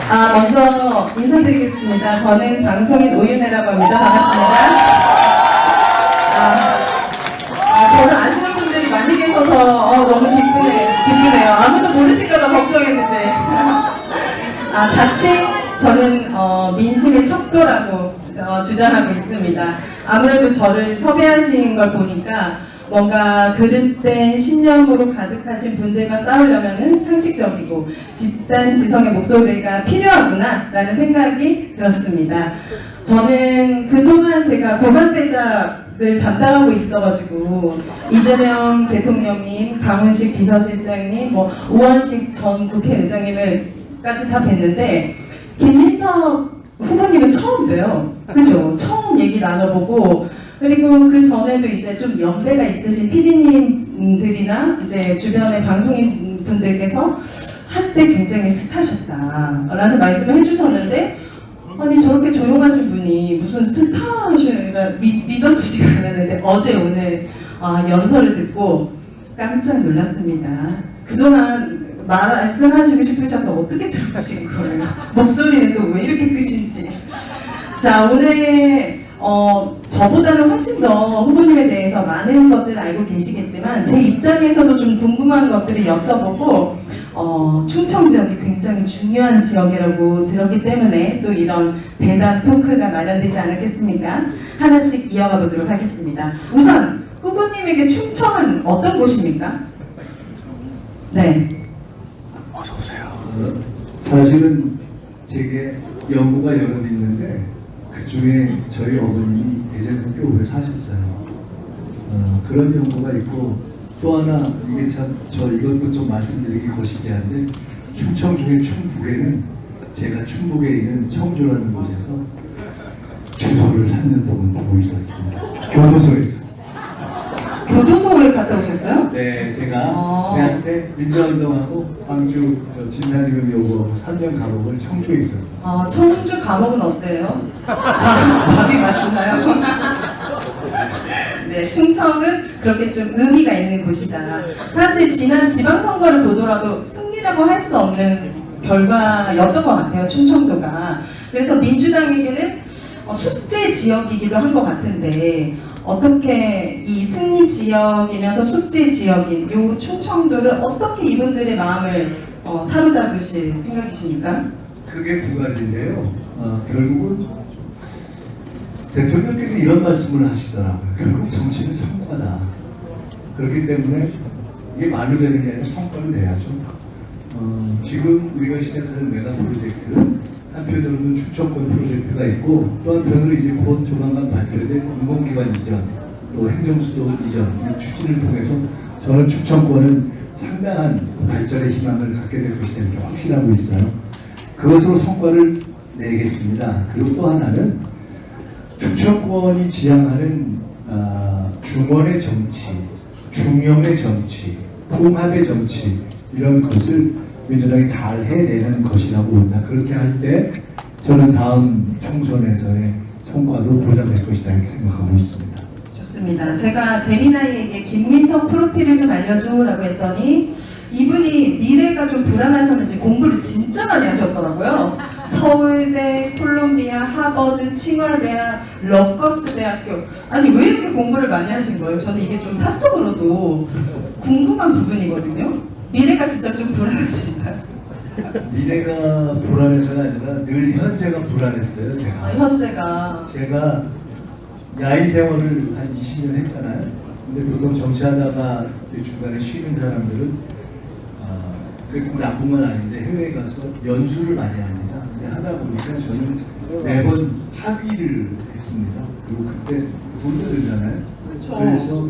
먼저 인사드리겠습니다. 저는 방송인 오윤혜라고 합니다. 반갑습니다. 저는 아시는 분들이 많이 계셔서 너무 기쁘네요. 아무도 모르실까봐 걱정했는데. 자칭 저는 민심의 척도라고 주장하고 있습니다. 아무래도 저를 섭외하신 걸 보니까 뭔가 그릇된 신념으로 가득하신 분들과 싸우려면 상식적이고 집단지성의 목소리가 필요하구나 라는 생각이 들었습니다. 저는 그동안 제가 고관대작을 담당하고 있어가지고 이재명 대통령님, 강훈식 비서실장님, 오원식 전 국회의장님을까지 다 뵀는데 김민석 후보님은 처음 봬요. 그죠? 처음 얘기 나눠보고, 그리고 그 전에도 이제 좀 연배가 있으신 PD님들이나 이제 주변의 방송인 분들께서 한때 굉장히 스타셨다라는 말씀을 해주셨는데, 아니 저렇게 조용하신 분이 무슨 스타시라 믿어지지가 않았는데 어제 오늘 연설을 듣고 깜짝 놀랐습니다. 그동안 말씀하시고 싶으셔서 어떻게 참으신 거예요? 목소리는 또 왜 이렇게 크신지. 자, 오늘 저보다는 훨씬 더 후보님에 대해서 많은 것들을 알고 계시겠지만 제 입장에서도 좀 궁금한 것들을 여쭤보고 충청 지역이 굉장히 중요한 지역이라고 들었기 때문에 또 이런 대담 토크가 마련되지 않았겠습니까? 하나씩 이어가 보도록 하겠습니다. 우선 후보님에게 충청은 어떤 곳입니까? 네. 어서오세요. 사실은 제게 연고가 여러 개 있는데 그 중에 저희 어머님이 대전에서 꽤 오래 사셨어요. 그런 연고가 있고 또 하나 이게 참 저 이것도 좀 말씀드리기 거시기한데 충청 중에 충북에는 제가 충북에 있는 청주라는 곳에서 주소를 3년 동안 두고 있었습니다. 교도소에서. 교도소에 갔다 오셨어요? 네, 제가 대학 때 민주화운동하고 광주 진사님을 요구하고 3년 감옥을 청주에 있었어요. 청주 감옥은 어때요? 밥이 맛있나요? 네, 충청은 그렇게 좀 의미가 있는 곳이다. 사실 지난 지방선거를 보더라도 승리라고 할 수 없는 결과였던 것 같아요, 충청도가. 그래서 민주당에게는 숙제 지역이기도 한 것 같은데 어떻게 이 승리 지역이면서 숙제 지역인 요 충청도를 어떻게 이분들의 마음을 사로잡으실 생각이십니까? 그게 두 가지인데요. 결국은 대통령께서 이런 말씀을 하시더라고요. 결국 정치는 성과다. 그렇기 때문에 이게 말로 되는 게 아니라 성과를 내야죠. 지금 우리가 시작하는 메가 프로젝트, 한편으로는 충청권 프로젝트가 있고 또 한편으로 이제 곧 조만간 발표될 공공기관 이전, 또 행정수도 이전 이 추진을 통해서 저는 충청권은 상당한 발전의 희망을 갖게 될 것이다 이렇게 확신하고 있어요. 그것으로 성과를 내겠습니다. 그리고 또 하나는 충청권이 지향하는 중원의 정치, 중용의 정치, 통합의 정치 이런 것을 민주당이 잘 해내는 것이라고 본다. 그렇게 할 때 저는 다음 총선에서의 성과도 보장될 것이다 이렇게 생각하고 있습니다. 좋습니다. 제가 재미나이에게 김민석 프로필을 좀 알려줘라고 했더니 이분이 미래가 좀 불안하셨는지 공부를 진짜 많이 하셨더라고요. 서울대, 콜롬비아, 하버드, 칭화대학, 러커스 대학교. 아니 왜 이렇게 공부를 많이 하신 거예요? 저는 이게 좀 사적으로도 궁금한 부분이거든요. 미래가 진짜 좀 불안하신가요? 미래가 불안해서가 아니라 늘 현재가 불안했어요. 제가 야인 생활을 한 20년 했잖아요. 근데 보통 정치하다가 중간에 쉬는 사람들은 그게 꼭 나쁜 건 아닌데 해외에 가서 연수를 많이 합니다. 근데 하다 보니까 저는 매번 학위를 했습니다. 그리고 그때 돈도 들잖아요. 그렇죠. 그래서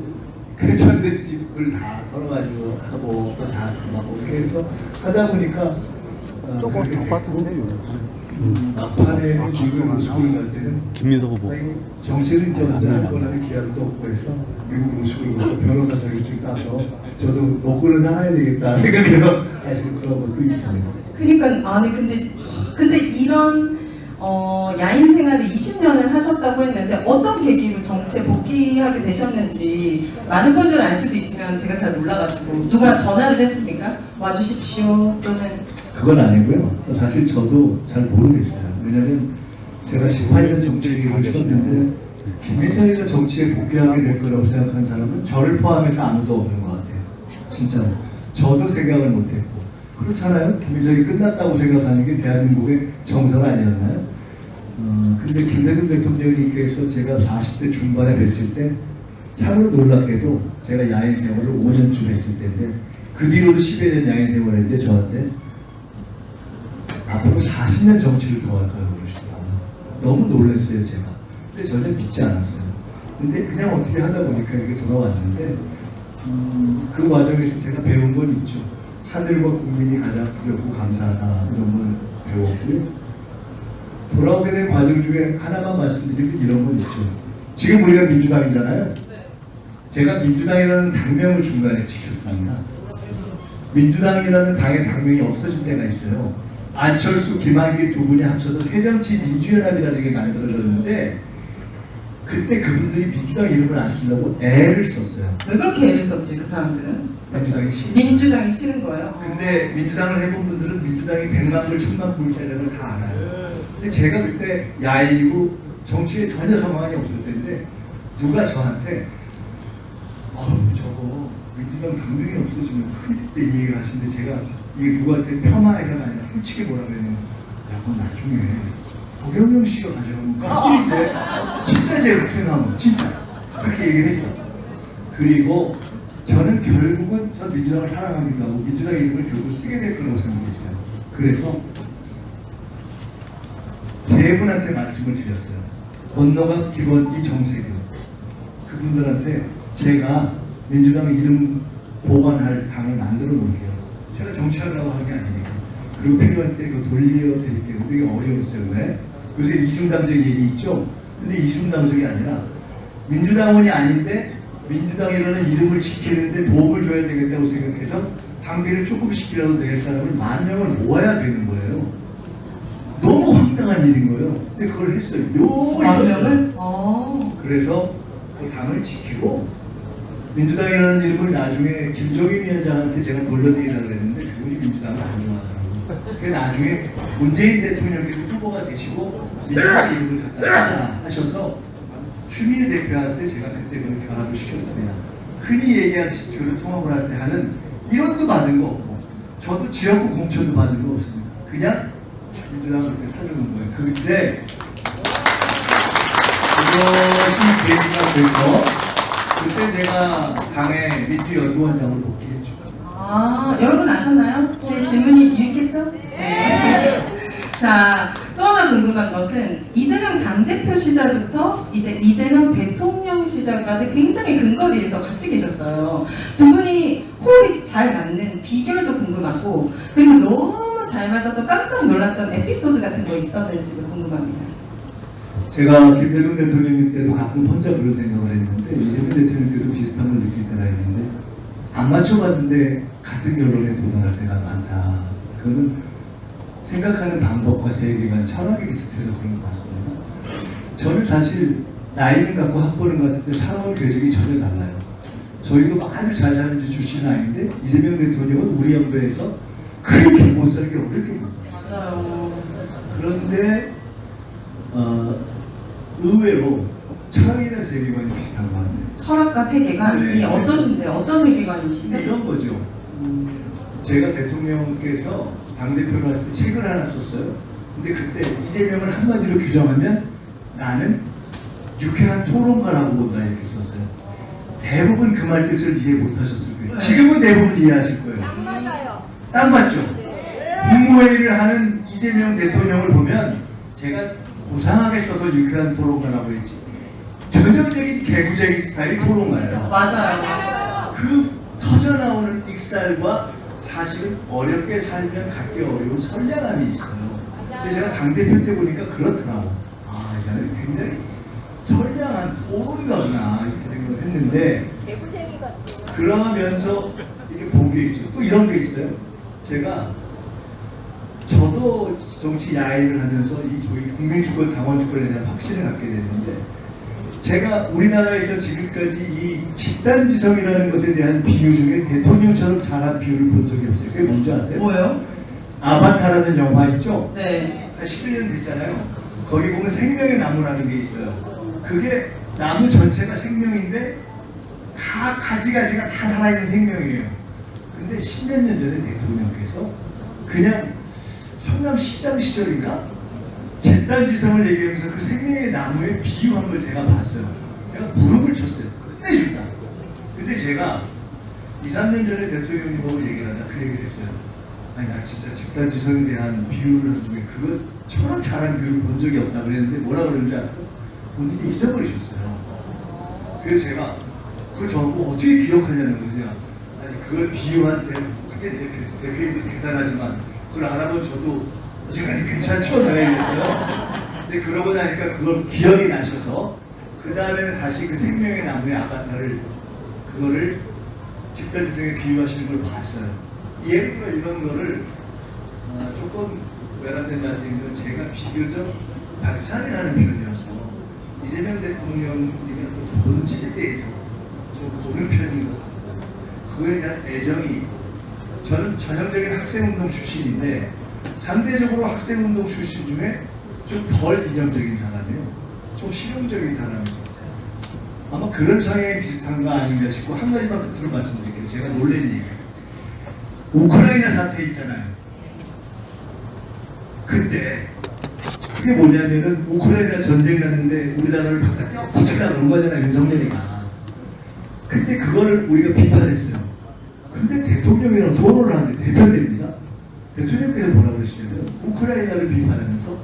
그 전셋집을 다 걸어가지고 하고 또 자고 막 이렇게 해서 하다 보니까 조금 더 같은데요. 막판에 미국 로스쿨을 갈 때는 김민석 후보. 정치를 이제 혼자 할 거라는 기약도 없고 해서 미국 로스쿨을 가서 변호사 자격증 따서 저도 먹고는 살아야 되겠다 생각해서 사실 그런 것도 있습니다. 그러니까 아니 근데 이런 야인 생활을 20년을 하셨다고 했는데 어떤 계기로 정치에 복귀하게 되셨는지 많은 분들은 알 수도 있지만 제가 잘 몰라가지고 누가 전화를 했습니까? 와주십시오 또는 그건 아니고요. 사실 저도 잘 모르겠어요. 왜냐면 제가 18년 정치에 일을 했었는데 김혜성이가 정치에 복귀하게 될 거라고 생각하는 사람은 저를 포함해서 아무도 없는 것 같아요. 진짜로. 저도 생각을 못했고. 그렇잖아요. 김혜성이 끝났다고 생각하는 게 대한민국의 정석 아니었나요? 근데 김대중 대통령님께서 제가 40대 중반에 뵀을 때 참으로 놀랍게도 제가 야인 생활을 5년쯤 했을 때인데 그 뒤로도 10여 년 야인 생활을 했는데 저한테 앞으로 40년 정치를 더 할까요? 그러시더라고요. 너무 놀랐어요, 제가. 근데 전혀 믿지 않았어요. 근데 그냥 어떻게 하다 보니까 이게 돌아왔는데, 그 과정에서 제가 배운 건 있죠. 하늘과 국민이 가장 두렵고 감사하다. 이런 걸 배웠고요. 돌아오게 된 과정 중에 하나만 말씀드리면 이런 건 있죠. 지금 우리가 민주당이잖아요. 제가 민주당이라는 당명을 중간에 지켰습니다. 민주당이라는 당의 당명이 없어진 때가 있어요. 안철수, 김한길 두 분이 합쳐서 새정치민주연합이라는 게 만들어졌는데 그때 그분들이 민주당 이름을 안 쓰려고 애를 썼어요. 왜 그렇게 애를 썼지 그 사람들은? 민주당이 싫은 거예요. 근데 민주당을 해본 분들은 민주당이 100만 불, 1000만 불짜리를 다 알아요. 근데 제가 그때 야인이고 정치에 전혀 상관이 없을 때인데 누가 저한테 저거 민주당 당명이 없어지면 큰일 이 얘기를 하시는데 제가 이게 누구한테 폄하해서가 아니라 솔직히 뭐라 그러냐면 야 그건 나중에 도경영 씨가 가져가면 큰일인데 진짜 제가 생각하면 진짜 그렇게 얘기를 했어. 그리고 저는 결국은 저 민주당을 사랑하기도 하고 민주당 이름을 결국 쓰게 될 거라고 생각했어요. 그래서 세 분한테 말씀을 드렸어요. 권노갑, 김원기, 정세균 그분들한테 제가 민주당 이름 보관할 당을 만들어 놓을게요. 제가 정치하려고 한 게 아니니까. 그리고 필요할 때 그거 돌려드릴게요. 되게 어려웠어요. 왜? 요새 이중당적 얘기 있죠? 근데 이중당적이 아니라 민주당원이 아닌데 민주당이라는 이름을 지키는데 도움을 줘야 되겠다고 생각해서 당비를 조금씩이라도 낼 사람을 10,000명을 모아야 되는 거예요. 너무 황당한 일인 거예요. 근데 그걸 했어요. 요 10,000명을? 그래서 그 당을 지키고 민주당이라는 이름을 나중에 김종인 위원장한테 제가 돌려드리라고 했는데 그분이 민주당을 안 좋아하더라고요. 그래서 나중에 문재인 대통령께서 후보가 되시고 민주당 이름을 갖다 하셔서 추미애 대표한테 제가 그때 그렇게 결합을 시켰습니다. 흔히 얘기하듯이 교류 통합을 할 때 하는 1원도 받은 거 없고 저도 지역구 공천도 받은 거 없습니다. 그냥 민주당을 그때 살려놓은 거예요. 그때 이것이 계기가 돼서 그때 제가 당의 민주연구원장으로 복귀했죠. 여러분 아셨나요? 제 질문이 유익했죠? 네. 자, 또 하나 궁금한 것은 이재명 당대표 시절부터 이제 이재명 대통령 시절까지 굉장히 근거리에서 같이 계셨어요. 두 분이 호흡이 잘 맞는 비결도 궁금하고 그리고 너무 잘 맞아서 깜짝 놀랐던 에피소드 같은 거 있었는지도 궁금합니다. 제가 김대중 대통령 때도 가끔 혼자 그런 생각을 했는데 이재명 대통령 때도 비슷한 걸 느낄 때가 있는데 안 맞춰봤는데 같은 결론에 도달할 때가 많다. 그거는 생각하는 방법과 세계관, 철학이 비슷해서 그런 것 같습니다. 저는 사실 나이는 같고 학번은 같은데 살아올 궤적이 전혀 달라요. 저희도 아주 잘 사는 출신 아닌데 이재명 대통령은 우리 연배에서 그렇게 못 살게 어렵게 못 살아요. 맞아요. 그런데 의외로 철학이나 세계관이 비슷한 것 같아요. 철학과 세계관이 네. 어떠신데요? 어떤 세계관이시죠? 근데 이런 거죠. 제가 대통령께서 당대표를 할 때 책을 하나 썼어요. 근데 그때 이재명을 한마디로 규정하면 나는 유쾌한 토론가라고 본다 이렇게 썼어요. 대부분 그 말 뜻을 이해 못하셨을 거예요. 지금은 대부분 이해하실 거예요. 딱 맞죠? 국무회의를 하는 이재명 대통령을 보면 제가 고상하게 써서 유쾌한 토론가라고 했지 전형적인 개구쟁이 스타일이 토론가예요. 맞아요. 그 터져나오는 익살과 사실은 어렵게 살면 갖기 어려운 선량함이 있어요. 근데 제가 당대표 때 보니까 그렇더라고. 이 사람이 굉장히 선량한 토론가구나 이렇게 생각을 했는데 그러면서 이렇게 본 게 있죠. 또 이런 게 있어요. 제가 저도 정치 야인을 하면서 이 저희 국민주권, 당원주권에 대한 확신을 갖게 됐는데, 제가 우리나라에서 지금까지 이 집단지성이라는 것에 대한 비유 중에 대통령처럼 잘한 비유를 본 적이 없어요. 그게 뭔지 아세요? 뭐요? 아바타라는 영화 있죠? 네. 한 11년 됐잖아요. 거기 보면 생명의 나무라는 게 있어요. 그게 나무 전체가 생명인데 다 가지가지가 다 살아있는 생명이에요. 근데 10몇 년 전에 대통령께서 그냥 성남시장 시절인가? 집단지성을 얘기하면서 그 생명의 나무에 비유한 걸 제가 봤어요. 제가 무릎을 쳤어요. 끝내준다. 근데 제가 2, 3년 전에 대통령님하고 얘기를 하다 그 얘기를 했어요. 아니 나 진짜 집단지성에 대한 비유를 한 중에 그것처럼 잘한 비유를 본 적이 없다 그랬는데 뭐라 그러는지 아세요? 본인이 잊어버리셨어요. 그래서 제가 그걸 저하고 어떻게 기억하냐는 거예요. 아니 그걸 비유한 그때 대표님도 대단하지만 그걸 알아본 저도 어지간히 괜찮죠? 내가 이랬어요. 근데 그러고 나니까 그걸 기억이 나셔서 그 다음에는 다시 그 생명의 나무의 아바타를 그거를 집단지성에 비유하시는 걸 봤어요. 예를 들어 이런 거를 조금 외람된 말씀이지만 제가 비교적 박찬이라는 표현이어서 이재명 대통령님의 또 본질에 대해서 좀 보는 편인 것 같고 그거에 대한 애정이 저는 전형적인 학생운동 출신인데 상대적으로 학생운동 출신 중에 좀 덜 이념적인 사람이에요. 좀 실용적인 사람이에요. 아마 그런 성향이 비슷한 거 아닌가 싶고 한 가지만 끝으로 말씀드릴게요. 제가 놀란 얘기예요. 우크라이나 사태 있잖아요. 근데 그게 뭐냐면은 우크라이나 전쟁 났는데 우리나라를 바깥에 붙이려고 그런 거잖아요. 윤석열이가. 근데 그걸 우리가 비판했어요. 근데 대통령이랑 토론을 하는데 대표됩니다. 대통령께서 뭐라 그러시냐면 우크라이나를 비판하면서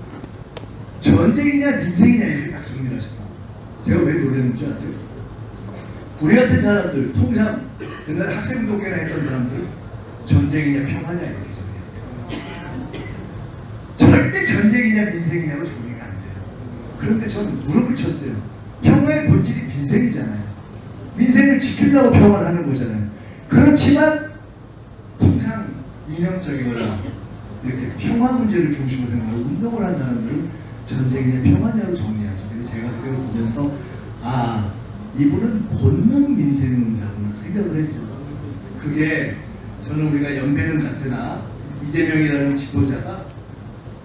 전쟁이냐 민생이냐 이렇게 딱 정리를 하시다. 제가 왜 놀랐는지 아세요? 우리 같은 사람들 통상 옛날에 학생동계나 했던 사람들 전쟁이냐 평화냐 이렇게 정리해요. 절대 전쟁이냐 민생이냐고 정리가 안 돼요. 그런데 저는 무릎을 쳤어요. 평화의 본질이 민생이잖아요. 민생을 지키려고 평화를 하는 거잖아요. 그렇지만 통상 이념적이거나 이렇게 평화 문제를 중심으로 생각하고 운동을 한 사람들은 전쟁이냐 평화냐로 정리하죠. 그래서 제가 그걸 보면서 아 이분은 본능 민생론자구나 생각을 했어요. 그게 저는 우리가 연배는 같으나 이재명이라는 지도자가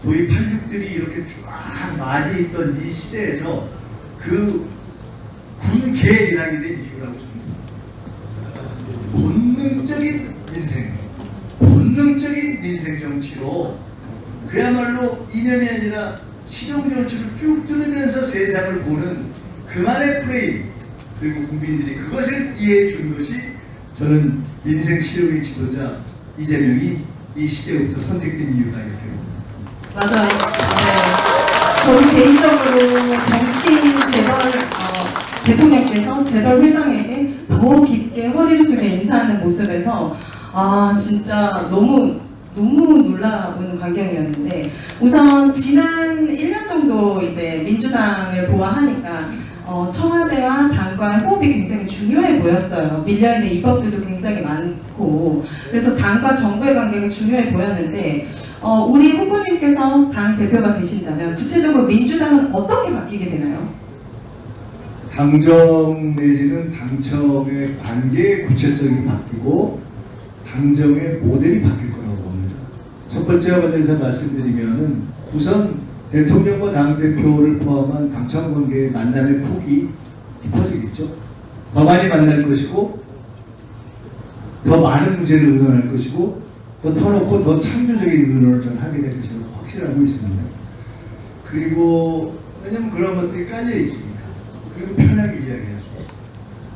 소위 86들이 이렇게 쫙 많이 있던 이 시대에서 그 군계 일학이 된 이유라고 봅니다. 본능적인 민생, 본능적인 민생 정치로 그야말로 이념이 아니라 실용 정치를 쭉 뚫으면서 세상을 보는 그만의 프레임 그리고 국민들이 그것을 이해해 준 것이 저는 민생 실용의 지도자 이재명이 이 시대부터 선택된 이유다 이렇게 봅니다. 맞아요. 네. 저는 개인적으로 정치인 재벌 대통령께서 재벌 회장에게 더 깊게 허리를 숙여 인사하는 모습에서 아 진짜 너무 놀라운 광경이었는데 우선 지난 1년 정도 이제 민주당을 보아하니까 청와대와 당과의 호흡이 굉장히 중요해 보였어요. 밀려있는 입법들도 굉장히 많고 그래서 당과 정부의 관계가 중요해 보였는데 우리 후보님께서 당 대표가 되신다면 구체적으로 민주당은 어떻게 바뀌게 되나요? 당정 내지는 당청의 관계의 구체성이 바뀌고 당정의 모델이 바뀔 거라고 봅니다. 첫 번째 관련해서 말씀드리면은 우선 대통령과 당대표를 포함한 당청 관계의 만남의 폭이 깊어지겠죠. 더 많이 만날 것이고 더 많은 문제를 의논할 것이고 더 터놓고 더 창조적인 의논을 저는 하게 될 것이라고 확신하고 있습니다. 그리고 왜냐면 그런 것들이 깔려 있으니까 그리고 편하게 이야기하죠.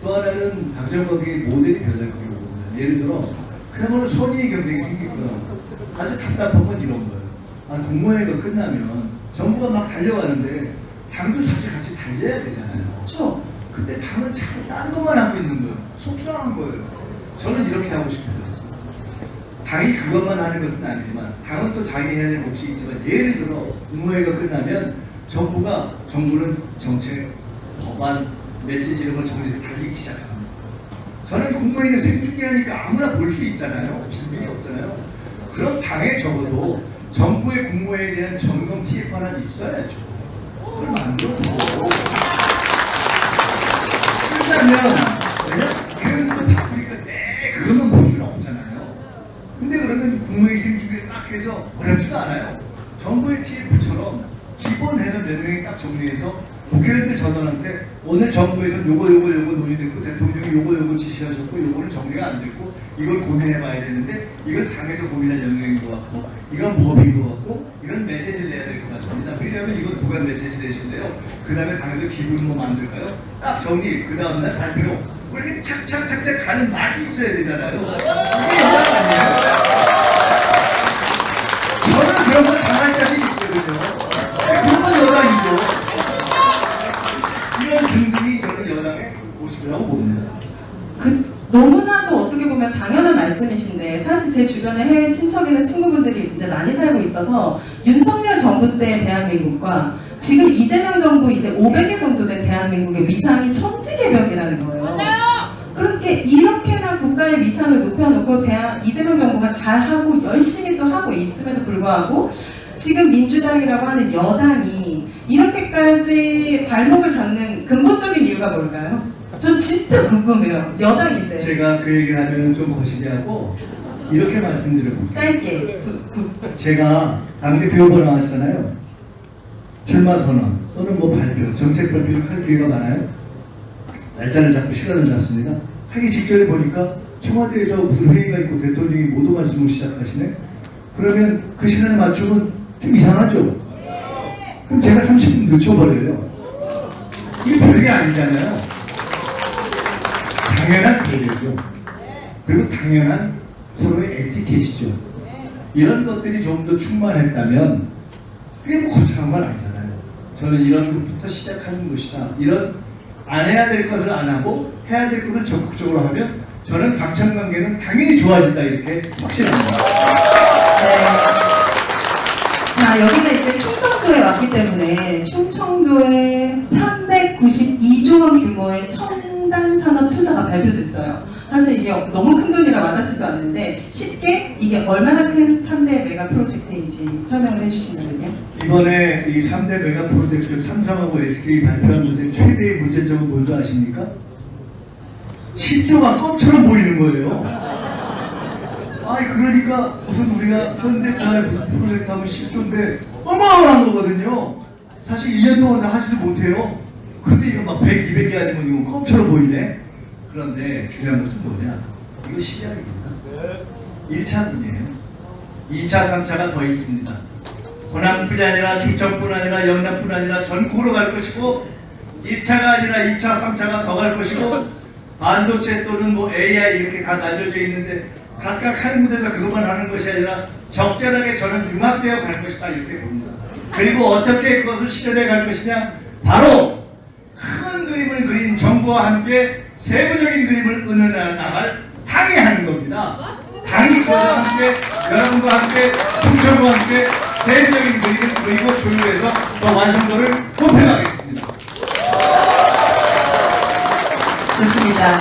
또 하나는 당정 관계의 모델이 변할 거라고 봅니다. 예를 들어 그야말로 손익 경쟁이 생길 거라고 아주 답답한 건 이런 거예요. 공모회가 끝나면 정부가 막 달려가는데 당도 사실 같이 달려야 되잖아요. 그렇죠. 근데 당은 참 딴 것만 하고 있는 거예요. 속상한 거예요. 저는 이렇게 하고 싶어요. 당이 그것만 하는 것은 아니지만 당은 또 당이 해야 될 몫이 있지만 예를 들어 공모회가 끝나면 정부는 정책, 법안, 메시지 이런 걸 정리해서 달리기 시작합니다. 저는 공모회는 생중계하니까 아무나 볼 수 있잖아요. 질문이 없잖아요. 그럼 당에 적어도 정부의 공무원에 대한 점검 TFR이 있어야죠. 그걸 만들어. 그렇다면 이런 거 바꾸니까 그것만 볼 수는 없잖아요. 근데 그러면 국무회의생 중에 딱 해서 어렵지도 않아요. 정부의 TF처럼 기본 해서 몇 명이 딱 정리해서 국회의원들 전원한테 오늘 정부에서 요거 논의됐고 대통령이 요거 지시하셨고 요거는 정리가 안 됐고 이걸 고민해봐야 되는데 이건 당에서 고민할 영역인 것 같고 이건 법인 것 같고 이건 메시지를 내야 될 것 같습니다. 왜냐하면 이건 누가 메시지 내신대요. 그 다음에 당에서 기분 뭐 만들까요? 딱 정리. 그 다음날 발표로 이렇게 착착착착 가는 맛이 있어야 되잖아요. 이게 여당 아니에요? 저는 그런 걸 잘할 자신 있거든요. 그런 건 여당이죠. 이런 등등이 저는 여당의 모습이라고 봅니다. 너무나도 어떻게 보면 당연한 말씀이신데 사실 제 주변에 해외 친척이나 친구분들이 이제 많이 살고 있어서 윤석열 정부 때 대한민국과 지금 이재명 정부 이제 500회 정도 된 대한민국의 위상이 천지개벽이라는 거예요. 맞아요. 그렇게 이렇게나 국가의 위상을 높여놓고 이재명 정부가 잘하고 열심히 또 하고 있음에도 불구하고 지금 민주당이라고 하는 여당이 이렇게까지 발목을 잡는 근본적인 이유가 뭘까요? 전 진짜 궁금해요. 여당인데. 제가 그 얘기를 하면 좀 거시기 하고 이렇게 말씀드려볼게요. 짧게. 제가 당대표 후보 나왔잖아요. 출마 선언 또는 뭐 발표, 정책 발표를 할 기회가 많아요. 날짜를 잡고 시간을 잡습니다. 하기 직전에 보니까 청와대에서 무슨 회의가 있고 대통령이 모두 말씀을 시작하시네. 그러면 그 시간에 맞추면 좀 이상하죠? 그럼 제가 30분 늦춰버려요. 이게 별게 아니잖아요. 당연한 배려죠. 그리고 당연한 서로의 에티켓이죠. 이런 것들이 좀 더 충만했다면 그게 뭐 거창한 건 아니잖아요. 저는 이런 것부터 시작하는 것이다. 이런 안 해야 될 것을 안 하고 해야 될 것을 적극적으로 하면 저는 당청관계는 당연히 좋아진다 이렇게 확신합니다. 네. 자, 여기는 이제 충청도에 왔기 때문에 충청도에 392조 원 규모의 첨단 산업 투자가 발표됐어요. 사실 이게 너무 큰 돈이라 와닿지도 않는데 쉽게 이게 얼마나 큰 3대 메가 프로젝트인지 설명을 해주신다면요. 이번에 이 3대 메가 프로젝트 삼성하고 SK 발표한 것의 최대의 문제점은 뭔지 아십니까? 10조가 껌처럼 보이는 거예요. 아니 그러니까 무슨 우리가 현대차에 무슨 프로젝트 하면 10조인데 어마어마한 거거든요. 사실 1년 동안 다 하지도 못해요. 근데 이거 막 100, 200개 아니면 이거 껌처럼 보이네. 그런데 중요한 것은 뭐냐? 이거 시작입니다. 1차분이에요. 2차, 3차가 더 있습니다. 호남뿐이 아니라 충청뿐 아니라 영남뿐 아니라 전국으로 갈 것이고 1차가 아니라 2차, 3차가 더 갈 것이고 반도체 또는 뭐 AI 이렇게 다 나뉘어져 있는데 각각 한 군데서 그것만 하는 것이 아니라 적절하게 저는 융합되어 갈 것이다 이렇게 봅니다. 그리고 어떻게 그것을 실현해 갈 것이냐? 바로 큰 그림을 그린 정부와 함께 세부적인 그림을 은은해 나갈 당이 하는 겁니다. 당이 그와 함께 여러분과 함께 충청과 함께 세부적인 그림을 그리고 조율해서 더 완성도를 높여가겠습니다. 좋습니다.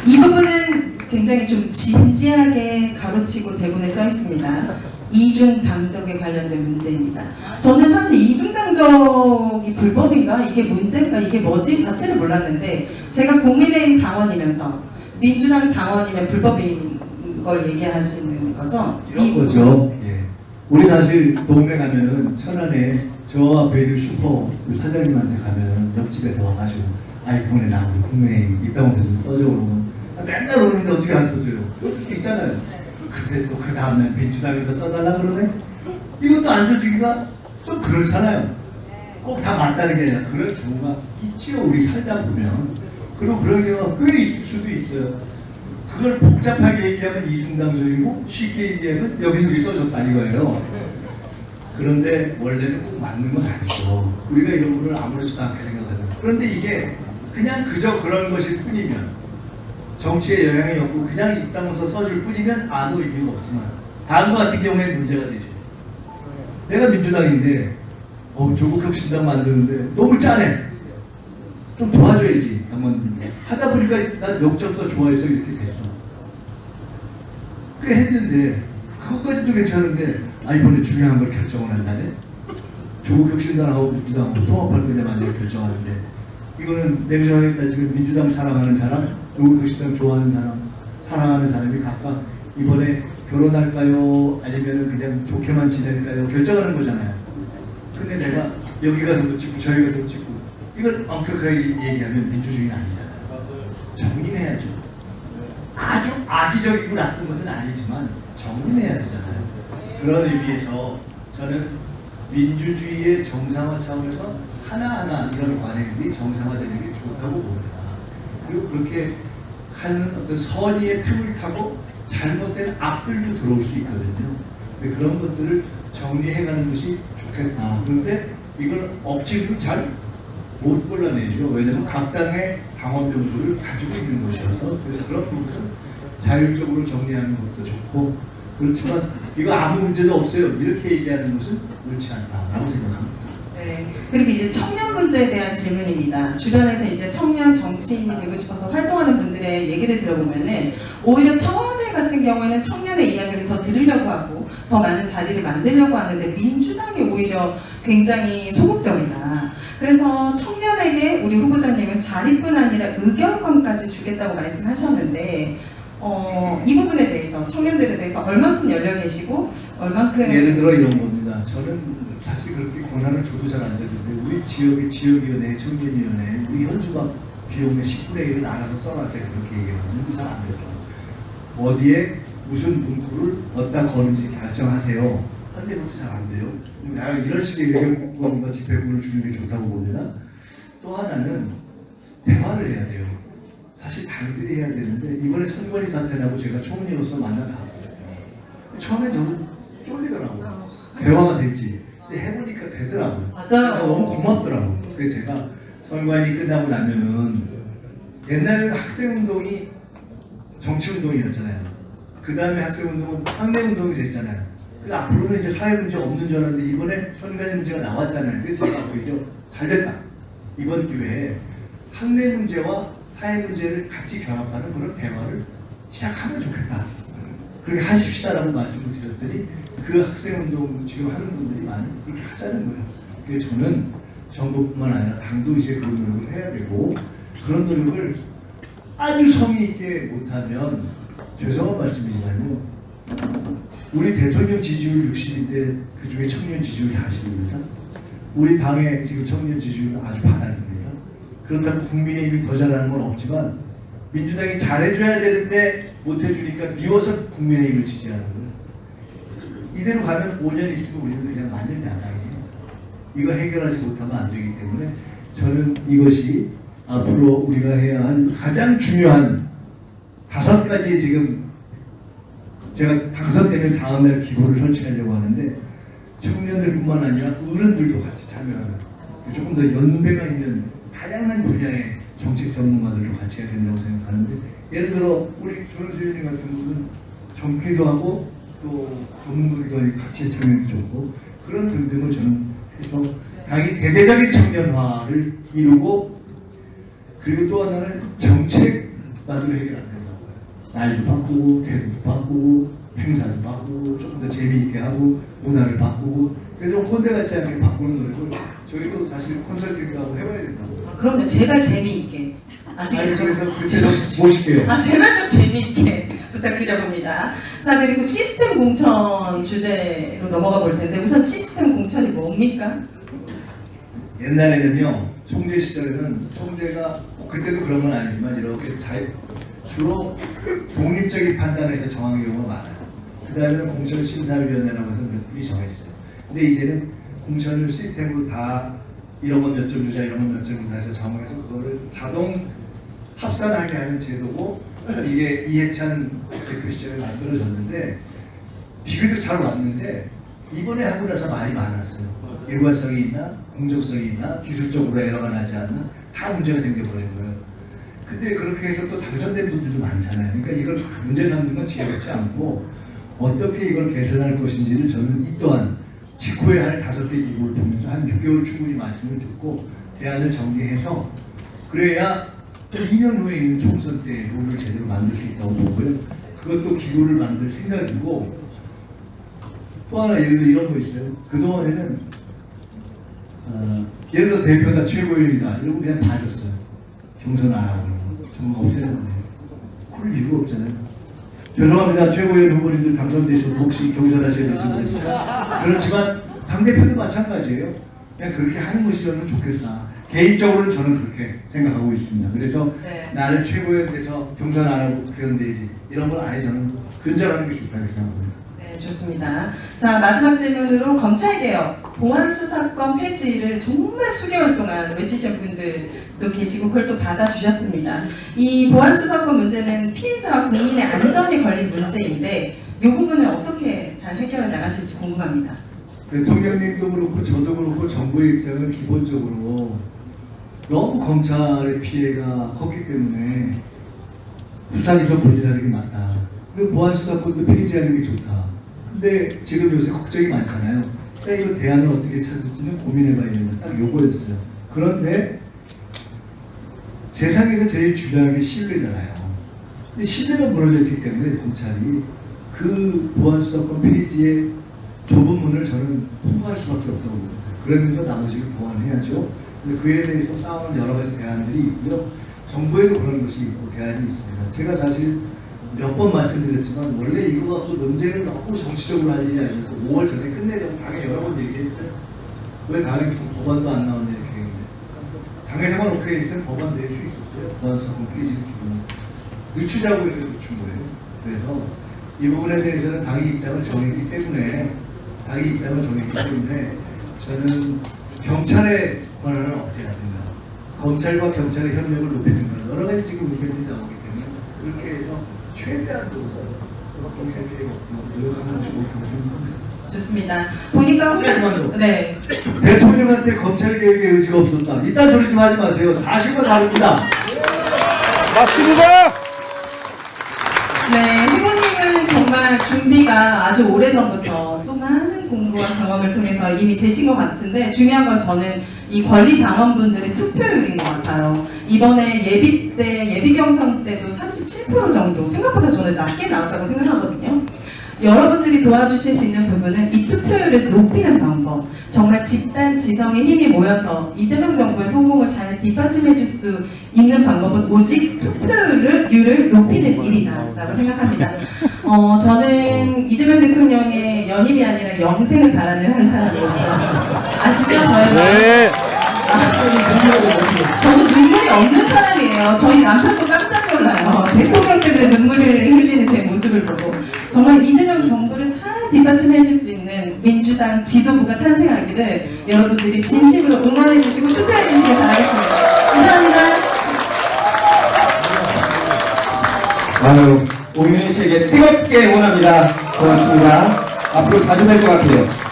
이 부분은 굉장히 좀 진지하게 가로치고 대본에 써 있습니다. 이중당적에 관련된 문제입니다. 저는 사실 이중당적이 불법인가? 이게 문제인가? 이게 뭐지? 자체를 몰랐는데 제가 국민의힘 당원이면서 민주당 당원이면 불법인 걸 얘기하시는 거죠? 이런 거죠. 예. 우리 사실 동네 가면은 천안에 저 앞에 슈퍼 사장님한테 가면 옆집에서 와가지고 아이폰에 나 우리 국민의힘 입당원서 좀 써줘 그러면 맨날 오는데 어떻게 안 써줘요? 있잖아요. 근데 또 그 다음날 민주당에서 써달라 그러네? 이것도 안 써주기가 좀 그렇잖아요. 꼭 다 맞다는 게 아니라 그럴 경우가 있지요. 우리 살다 보면. 그리고 그런 경우가 꽤 있을 수도 있어요. 그걸 복잡하게 얘기하면 이중당적이고 쉽게 얘기하면 여기저기 써줬다 이거예요. 그런데 원래는 꼭 맞는 건 아니죠. 우리가 이런 거를 아무렇지도 않게 생각하죠. 그런데 이게 그냥 그저 그런 것일 뿐이면 정치에 영향이 없고 그냥 입당해서 써줄 뿐이면 아무 의미가 없으나 다음과 같은 경우에 문제가 되죠. 내가 민주당인데 조국혁신당 만드는데 너무 짜네. 좀 도와줘야지 당원들이. 하다 보니까 난 역적도 좋아해서 이렇게 됐어. 꽤 했는데 그것까지도 괜찮은데 아 이번에 중요한 걸 결정을 한다네. 조국 혁신당하고 민주당하고 통합할 거냐 마냐 결정하는데 이거는 냉정하게 따지면 민주당 사랑하는 사람, 조국 혁신당 좋아하는 사람, 사랑하는 사람이 각각 이번에 결혼할까요? 아니면 그냥 좋게만 지낼까요? 결정하는 거잖아요. 근데 내가 여기 가서도 찍고 저기 가서도 찍고 이건 엄격하게 얘기하면 민주주의는 아니잖아요. 정리해야죠. 아주 악의적이고 나쁜 것은 아니지만 정리해야 되잖아요. 그런 의미에서 저는 민주주의의 정상화 차원에서 하나하나 이런 관행들이 정상화되는 게 좋다고 봅니다. 그리고 그렇게 하는 어떤 선의의 틈을 타고 잘못된 악들도 들어올 수 있거든요. 근데 그런 것들을 정리해가는 것이 좋겠다. 그런데 이걸 억지로 잘 못 골라내죠. 왜냐하면 각 당의 당원 명부를 가지고 있는 것이어서 그래서 그런 부분은 자율적으로 정리하는 것도 좋고 그렇지만 이거 아무 문제도 없어요. 이렇게 얘기하는 것은 옳지 않다라고 생각합니다. 네. 그리고 이제 청년 문제에 대한 질문입니다. 주변에서 이제 청년 정치인이 되고 싶어서 활동하는 분들의 얘기를 들어보면은 오히려 청와대 같은 경우에는 청년의 이야기를 더 들으려고 하고 더 많은 자리를 만들려고 하는데 민주당이 오히려 굉장히 소극적이다. 그래서 청년에게 우리 후보자님은 자리뿐 아니라 의견권까지 주겠다고 말씀하셨는데 이 부분에 대해서 청년들에 대해서 얼만큼 열려 계시고 얼만큼 예를 들어 이런 겁니다. 저는 사실 그렇게 권한을 줘도 잘 안 되는데 우리 지역의 지역위원회, 청년위원회, 우리 현수막 비용의 10분의 1을 알아서 써라 제가 그렇게 얘기하면 잘 안 되더라고요. 어디에 무슨 문구를 어디다 거는지 결정하세요. 그런데 그것도 잘 안 돼요. 나는 이런 식의 의견권과 집회권을 주는 게 좋다고 봅니다. 또 하나는 대화를 해야 돼요. 사실 당들이 해야 되는데 이번에 선관위 사태 나고 제가 총리로서 만나봤거든요. 처음에 저는 쫄리더라고요. 대화가 될지. 근데 해보니까 되더라고요. 맞아요. 너무 고맙더라고요. 그래서 제가 선관위 끝나고 나면은 옛날에는 학생운동이 정치운동이었잖아요. 그 다음에 학생운동은 학내운동이 됐잖아요. 근데 앞으로는 이제 사회문제 없는 줄 알았는데 이번에 선관위 문제가 나왔잖아요. 그래서 제가 오히려 잘 됐다. 이번 기회에 학내 문제와 사회 문제를 같이 결합하는 그런 대화를 시작하면 좋겠다. 그렇게 하십시다라고 말씀을 드렸더니 그 학생운동 지금 하는 분들이 많이 그렇게 하자는 거예요. 그래서 저는 정부뿐만 아니라 당도 이제 그런 노력을 해야 되고 그런 노력을 아주 성의 있게 못하면 죄송한 말씀이지만요. 우리 대통령 지지율 60인데 그 중에 청년 지지율 40입니다. 우리 당의 지금 청년 지지율은 아주 바닥입니다. 그렇다고 국민의힘이 더 잘하는 건 없지만 민주당이 잘해줘야 되는데 못해주니까 미워서 국민의힘을 지지하는 거예요. 이대로 가면 5년 있으면 우리는 그냥 완전 야당이에요. 이거 해결하지 못하면 안 되기 때문에 저는 이것이 앞으로 우리가 해야 할 가장 중요한 5가지 지금 제가 당선되면 다음날 기구를 설치하려고 하는데 청년들뿐만 아니라 어른들도 같이 참여하는 조금 더 연배가 있는 다양한 분야의 정책 전문가들도 같이 해야 된다고 생각하는데 예를 들어 우리 조은수 의원님 같은 분은 젊기도 하고 또 전문가들도 같이 참여도 좋고 그런 등등을 저는 해서 당이 대대적인 청년화를 이루고 그리고 또 하나는 정책만으로 해결 안 된다고 해요. 날도 바꾸고 태도도 바꾸고 행사도 바꾸고 조금 더 재미있게 하고 문화를 바꾸고 그래서 꼰대 같지 않게 바꾸는 노력을 저희도 사실 컨설팅도 하고 해봐야 된다고. 그럼요. 제발 재미있게. 아니 그래서 그때 좀 모실게요. 제발 좀 재미있게 부탁드려봅니다. 자, 그리고 시스템 공천 주제로 넘어가 볼 텐데 우선 시스템 공천이 뭡니까? 옛날에는요 총재 시절에는 총재가 그때도 그런 건 아니지만 이렇게 주로 독립적인 판단에서 정하는 경우가 많아요. 그 다음에는 공천심사위원회라고 해서 몇 분이 정해지죠. 근데 이제는 공천을 시스템으로 다 이런 건 몇 점 주자 이런 건 몇 점 주자 해서 정해서 그거를 자동 합산하게 하는 제도고 이게 이해찬 대표 시절에 만들어졌는데 비교도 잘 왔는데 이번에 하고 나서 말이 많았어요. 일관성이 있나? 공정성이 있나? 기술적으로 에러가 나지 않나? 다 문제가 생겨버린 거예요. 근데 그렇게 해서 또 당선된 분들도 많잖아요. 그러니까 이걸 문제 삼는 건 지혜롭지 않고 어떻게 이걸 개선할 것인지를 저는 이 또한 직후에 할 5개 기구를 보면서 한 6개월 충분히 말씀을 듣고 대안을 정리해서 그래야 2년 후에 있는 총선 때 룰을 제대로 만들 수 있다고 보고요. 그것도 기구를 만들 생각이고 또 하나 예를 들어 이런 거 있어요. 그동안에는 예를 들어 대표가 최고위원이다 이러고 그냥 봐줬어요. 경선 안 하고 정말 없애는데 그럴 이유가 없잖아요. 죄송합니다. 최고위원 후보님들 당선되셔서 혹시 경선하셔야 될지 모르겠습니다. 그렇지만 당대표도 마찬가지예요. 그냥 그렇게 하는 것이면 좋겠다. 개인적으로는 저는 그렇게 생각하고 있습니다. 그래서 네. 나를 최고위원 돼서 경선 안 하고 국회의원 되지 이런 건 아예 저는 근절하는 게 좋다고 생각합니다. 네, 좋습니다. 자, 마지막 질문으로 검찰개혁, 보안수사권 폐지를 정말 수개월 동안 외치신 분들도 계시고 그걸 또 받아주셨습니다. 이 보안수사권 문제는 피해자와 국민의 안전이 걸린 문제인데 이 부분을 어떻게 잘 해결해 나가실지 궁금합니다. 대통령님도 그렇고 저도 그렇고 정부의 입장은 기본적으로 너무 검찰의 피해가 컸기 때문에 수사기소 분리하는 게 맞다. 그리고 보안수사권도 폐지하는 게 좋다. 근데 지금 요새 걱정이 많잖아요. 이거 대안을 어떻게 찾을지는 고민해봐야 되는 딱 요거였어요. 그런데 세상에서 제일 중요한 게 신뢰잖아요. 근데 신뢰가 무너져 있기 때문에 검찰이 그 보안수사권 폐지의 좁은 문을 저는 통과할 수밖에 없다고 봅니다. 그러면서 나머지를 보완해야죠. 근데 그에 대해서 싸우는 여러 가지 대안들이 있고요. 정부에도 그런 것이 있고 대안이 있습니다. 제가 사실 몇 번 말씀드렸지만 원래 이거 갖고 논쟁을 너무 정치적으로 할 일이 아니어서 5월 전에 끝내자고 당에 여러 번 얘기했어요. 왜 당에 무슨 법안도 안 나오냐 이렇게 했는데 당에서만 오케이 했으면 법안 낼 수 있었어요. 보안수사권 폐지를 기본 늦추자고 해서 늦춘 거예요. 그래서 이 부분에 대해서는 당의 입장을 정했기 때문에 저는 경찰의 권한을 억제하든가 검찰과 경찰의 협력을 높이든가 여러 가지 지금 의견이 나오기 때문에 그렇게 해서 최대한으로 경찰 피해가 없도록 노력하는 게 좋다고 생각합니다. 좋습니다. 보니까 잠깐만요. 네. 대통령한테 검찰 개혁의 의지가 없었다. 이딴 소리 좀 하지 마세요. 사실과 다릅니다. 맞습니다. 네, 후보님은 정말 준비가 아주 오래전부터 또 많은 공부와 경험을 통해서 이미 되신 것 같은데 중요한 건 저는 이 권리 당원분들의 투표율인 것 같아요. 이번에 예비 경선 때도 37% 정도 생각보다 저는 낮게 나왔다고 생각하거든요. 여러분들이 도와주실 수 있는 부분은 이 투표율을 높이는 방법, 정말 집단 지성의 힘이 모여서 이재명 정부의 성공을 잘 뒷받침해 줄 수 있는 방법은 오직 투표율을 높이는 일이다라고 생각합니다. 저는 이재명 대통령의 연임이 아니라 영생을 바라는 한 사람으로서 아시죠? 저의 마음? 네. 저도 눈물이 없는 사람이에요. 저희 남편도 깜짝 놀라요. 대통령 때문에 눈물을 흘리는 제 모습을 보고. 정말 이재명 정부를 잘 뒷받침해 줄 수 있는 민주당 지도부가 탄생하기를 여러분들이 진심으로 응원해 주시고 투표해 주시길 바라겠습니다. 감사합니다. 오민희 씨에게 뜨겁게 응원합니다. 고맙습니다. 앞으로 자주 뵐 것 같아요.